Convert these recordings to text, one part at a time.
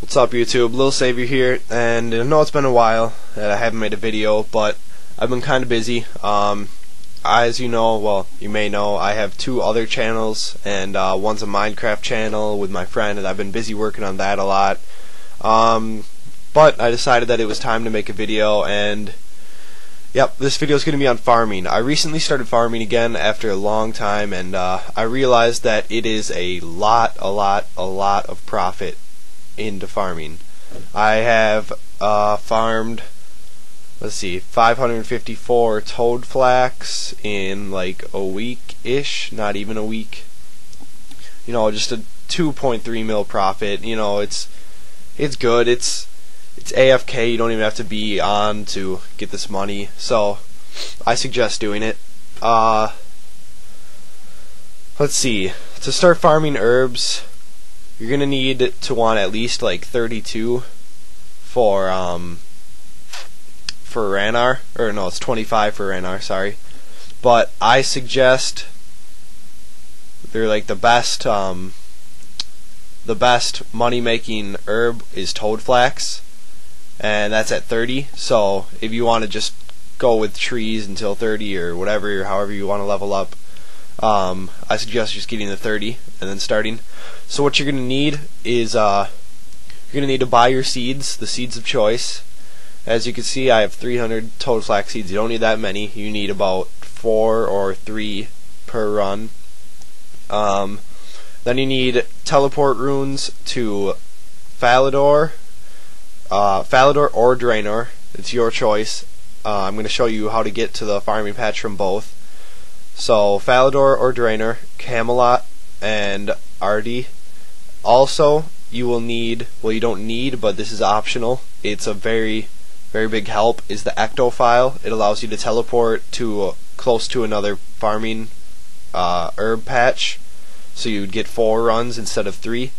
What's up, YouTube? Lil Savior here, and I know it's been a while that I haven't made a video, but I've been kind of busy. As you know, well, you may know, I have two other channels, and one's a Minecraft channel with my friend, and I've been busy working on that a lot. But I decided that it was time to make a video, and yep, this video is going to be on farming. I recently started farming again after a long time, and I realized that it is a lot of profit into farming. I have farmed, let's see, 554 toad flax in like a week-ish, not even a week. You know, just a 2.3 mil profit. You know, it's good. It's AFK. You don't even have to be on to get this money. So I suggest doing it. Let's see. To start farming herbs, you're gonna need to want at least like 32 for Draynor, or no, it's 25 for Draynor, sorry. But I suggest they're like the best money making herb is toad flax, and that's at 30. So if you want to just go with trees until 30 or whatever, or however you want to level up, I suggest just getting the 30 and then starting. So what you're going to need is you're going to need to buy your seeds, the seeds of choice. As you can see, I have 300 toad flax seeds. You don't need that many. You need about 4 or 3 per run. Then you need teleport runes to Falador, or Draynor. It's your choice. I'm going to show you how to get to the farming patch from both. So Falador or Draynor, Camelot, and Ardougne. Also, you will need, well, you don't need, but this is optional. It's a very big help, is the Ectophial. It allows you to teleport to close to another farming herb patch, so you'd get 4 runs instead of 3.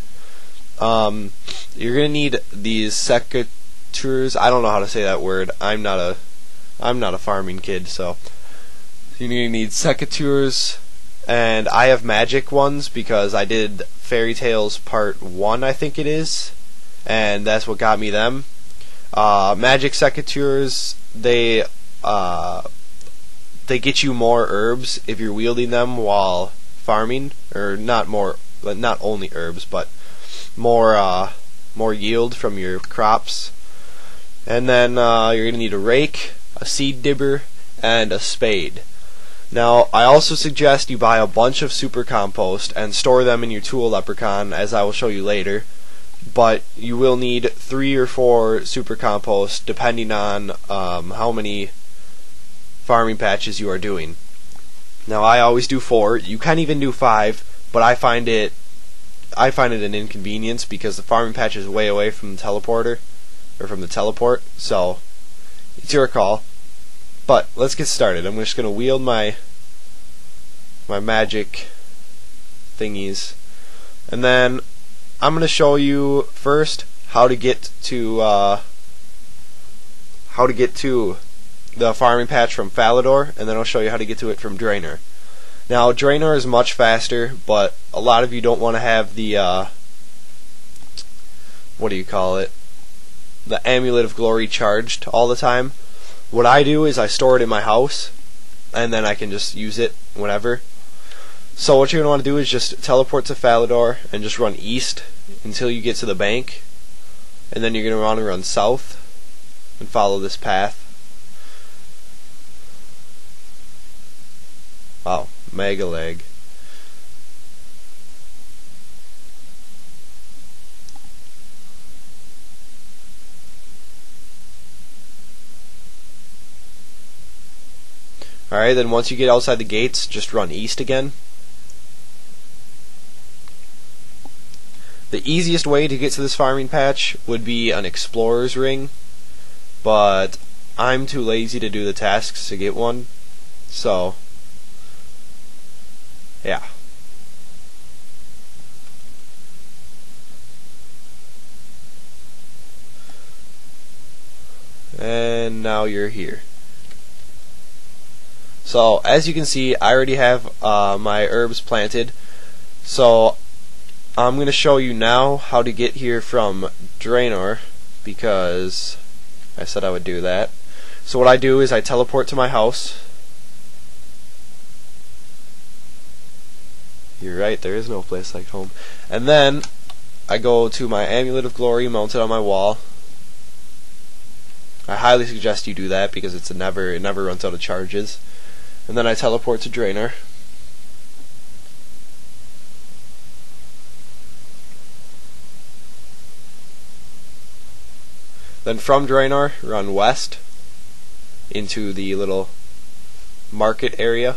You're gonna need these Secateurs. I don't know how to say that word. I'm not a farming kid, so you're gonna need Secateurs. And I have magic ones because I did Fairy Tales Part 1, I think it is, and that's what got me them. Magic Secateurs, they get you more herbs if you're wielding them while farming, or not only herbs, but more yield from your crops. And then you're gonna need a rake, a seed dibber, and a spade. Now, I also suggest you buy a bunch of super compost and store them in your tool Leprachaun, as I will show you later. But you will need 3 or 4 super compost depending on how many farming patches you are doing. Now, I always do 4. You can even do 5, but I find it an inconvenience because the farming patch is way away from the teleporter, or from the teleport. So it's your call. But let's get started. I'm just going to wield my magic thingies, and then I'm going to show you first how to get to the farming patch from Falador, and then I'll show you how to get to it from Draynor. Now, Draynor is much faster, but a lot of you don't want to have the what do you call it? The Amulet of Glory charged all the time. What I do is I store it in my house, and then I can just use it whenever. So what you're going to want to do is just teleport to Falador and just run east until you get to the bank, and then you're going to want to run south and follow this path. Wow, mega lag. Alright, then once you get outside the gates, just run east again. The easiest way to get to this farming patch would be an explorer's ring, but I'm too lazy to do the tasks to get one, so yeah. And now you're here. So as you can see, I already have my herbs planted. So I'm going to show you now how to get here from Draynor because I said I would do that. So what I do is I teleport to my house. You're right, there is no place like home. And then I go to my Amulet of Glory mounted on my wall. I highly suggest you do that because it never runs out of charges. And then I teleport to Draynor. Then from Draynor, run west into the little market area.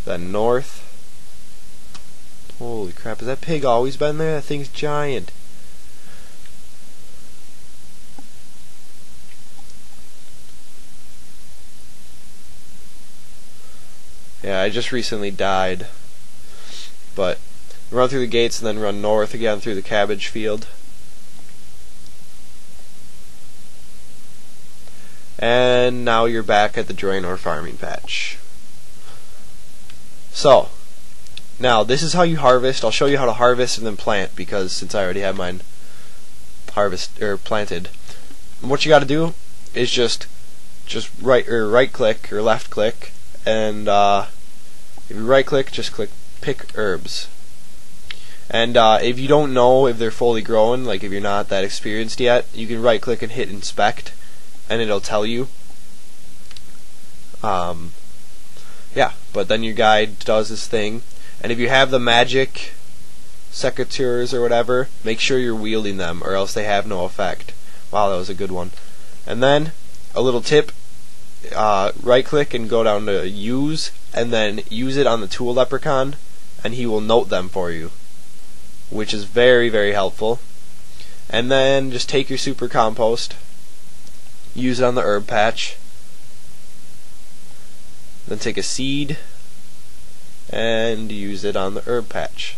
Then north. Holy crap, has that pig always been there? That thing's giant. Yeah, I just recently died. But run through the gates and then run north again through the cabbage field. And now you're back at the Draynor farming patch. So, now this is how you harvest. I'll show you how to harvest and then plant because since I already have mine planted. And what you got to do is just right click or left click, and if you right click, just click pick herbs. And if you don't know if they're fully grown, like if you're not that experienced yet, you can right click and hit inspect, and it'll tell you. Yeah, but then your guide does this thing, and if you have the magic Secateurs or whatever, make sure you're wielding them, or else they have no effect. Wow, that was a good one. And then a little tip: right click and go down to use, and then use it on the tool Leprachaun, and he will note them for you, which is very, very helpful. And then just take your super compost, use it on the herb patch, then take a seed and use it on the herb patch.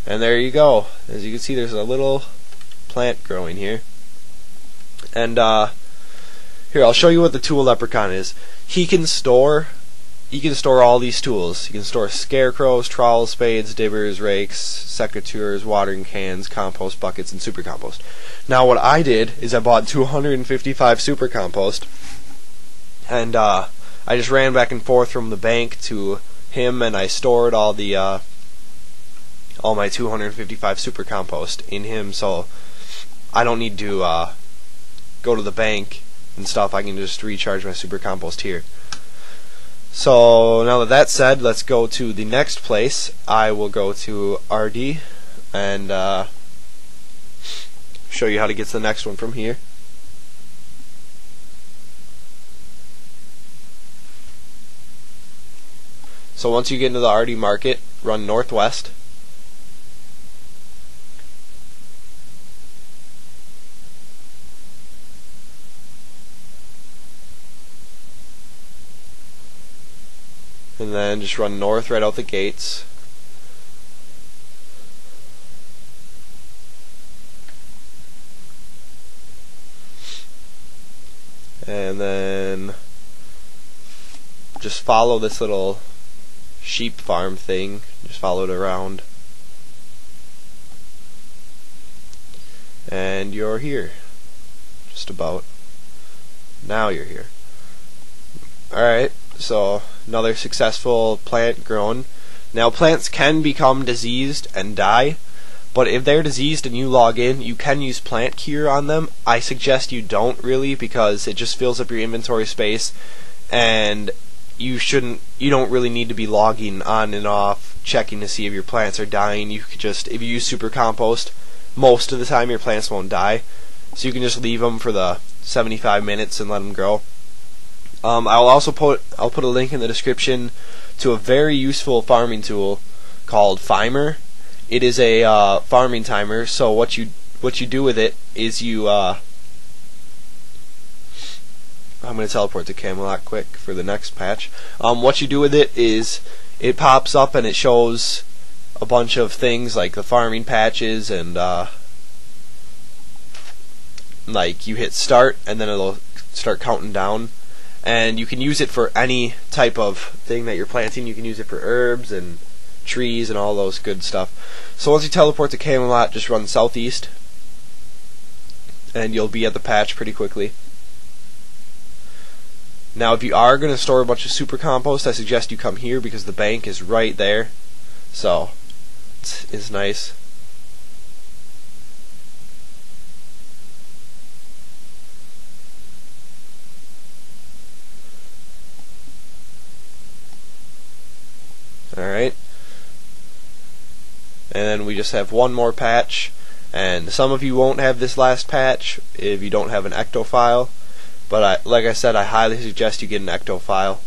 And there you go. As you can see, there's a little plant growing here. And here, I'll show you what the tool Leprachaun is. He can store all these tools. He can store scarecrows, trowels, spades, dibbers, rakes, secateurs, watering cans, compost buckets, and super compost. Now what I did is I bought 255 super compost, and I just ran back and forth from the bank to him, and I stored all my 255 super compost in him, so I don't need to go to the bank and stuff. I can just recharge my super compost here. So now that that's said, let's go to the next place. I will go to Ardougne and show you how to get to the next one from here. So once you get into the Ardougne market, run northwest. And then just run north right out the gates. And then just follow this little sheep farm thing. Just follow it around. And you're here. Just about. Now you're here. Alright, so another successful plant grown. Now plants can become diseased and die, but if they're diseased and you log in, you can use plant cure on them. I suggest you don't really, because it just fills up your inventory space, and you don't really need to be logging on and off checking to see if your plants are dying. You could just, if you use super compost, most of the time your plants won't die, so you can just leave them for the 75 minutes and let them grow. I'll put a link in the description to a very useful farming tool called Fimer. It is a farming timer. So what you do with it is you I'm going to teleport to Camelot quick for the next patch. What you do with it is it pops up and it shows a bunch of things like the farming patches, and like you hit start and then it'll start counting down. And you can use it for any type of thing that you're planting. You can use it for herbs and trees and all those good stuff. So once you teleport to Camelot, just run southeast, and you'll be at the patch pretty quickly. Now, if you are going to store a bunch of super compost, I suggest you come here because the bank is right there. So, it's nice. Alright. And then we just have one more patch. And some of you won't have this last patch if you don't have an Ectophial. But like I said, I highly suggest you get an Ectophial.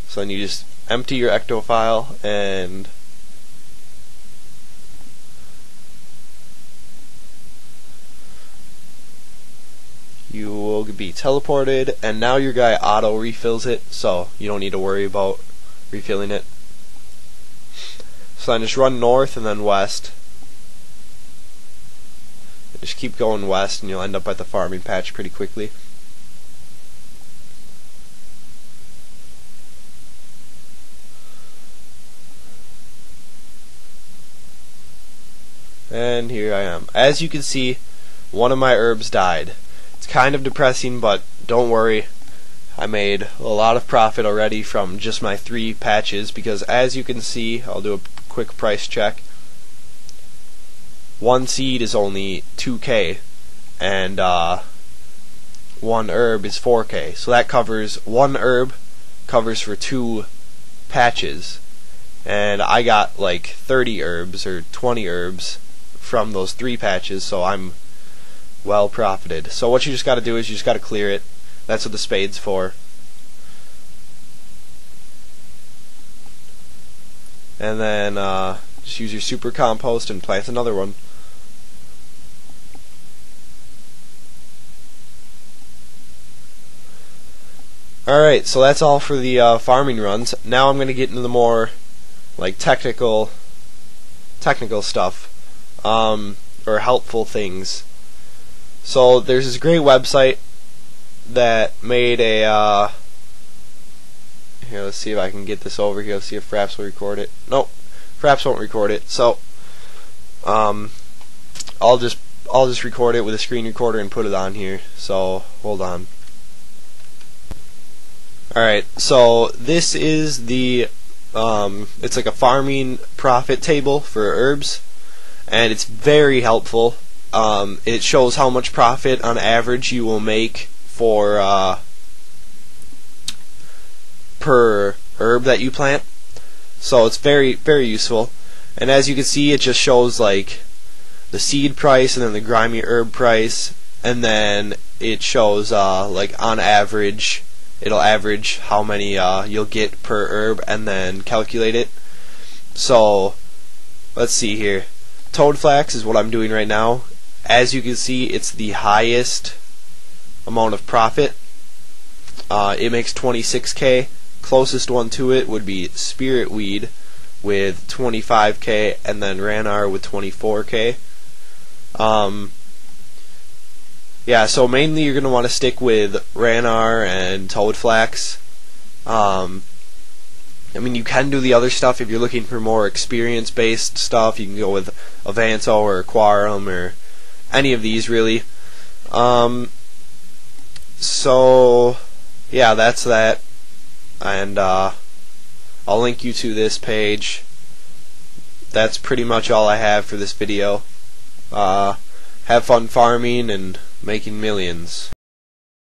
So then you just empty your Ectophial and you will be teleported, and now your guy auto refills it, so you don't need to worry about refilling it. So then just run north and then west. Just keep going west and you'll end up at the farming patch pretty quickly. And here I am. As you can see, one of my herbs died. It's kind of depressing, but don't worry. I made a lot of profit already from just my 3 patches, because as you can see, I'll do a quick price check. One seed is only 2k, and 1 herb is 4k. So that covers 1 herb, covers for 2 patches. And I got like 30 herbs or 20 herbs from those 3 patches, so I'm well profited. So what you just got to do is you just got to clear it. That's what the spade's for. And then just use your super compost and plant another one. Alright, so that's all for the farming runs. Now I'm going to get into the more like technical stuff, or helpful things. So there's this great website that made a here, let's see if I can get this over here. Let's see if Fraps will record it. Nope, Fraps won't record it. So I'll just record it with a screen recorder and put it on here. So hold on. Alright, so this is the it's like a farming profit table for herbs, and it's very helpful. It shows how much profit on average you will make for per herb that you plant. So it's very, very useful. And as you can see, it just shows like the seed price and then the grimy herb price, and then it shows like on average, it'll average how many you'll get per herb and then calculate it. So let's see here. Toadflax is what I'm doing right now. As you can see, it's the highest amount of profit. It makes 26k. Closest one to it would be Spiritweed with 25k, and then Draynor with 24k. Yeah, so mainly you're going to want to stick with Draynor and Toadflax. I mean, you can do the other stuff if you're looking for more experience-based stuff. You can go with Avanto or Quarum or any of these, really. So, yeah, that's that. And I'll link you to this page. That's pretty much all I have for this video. Have fun farming and making millions.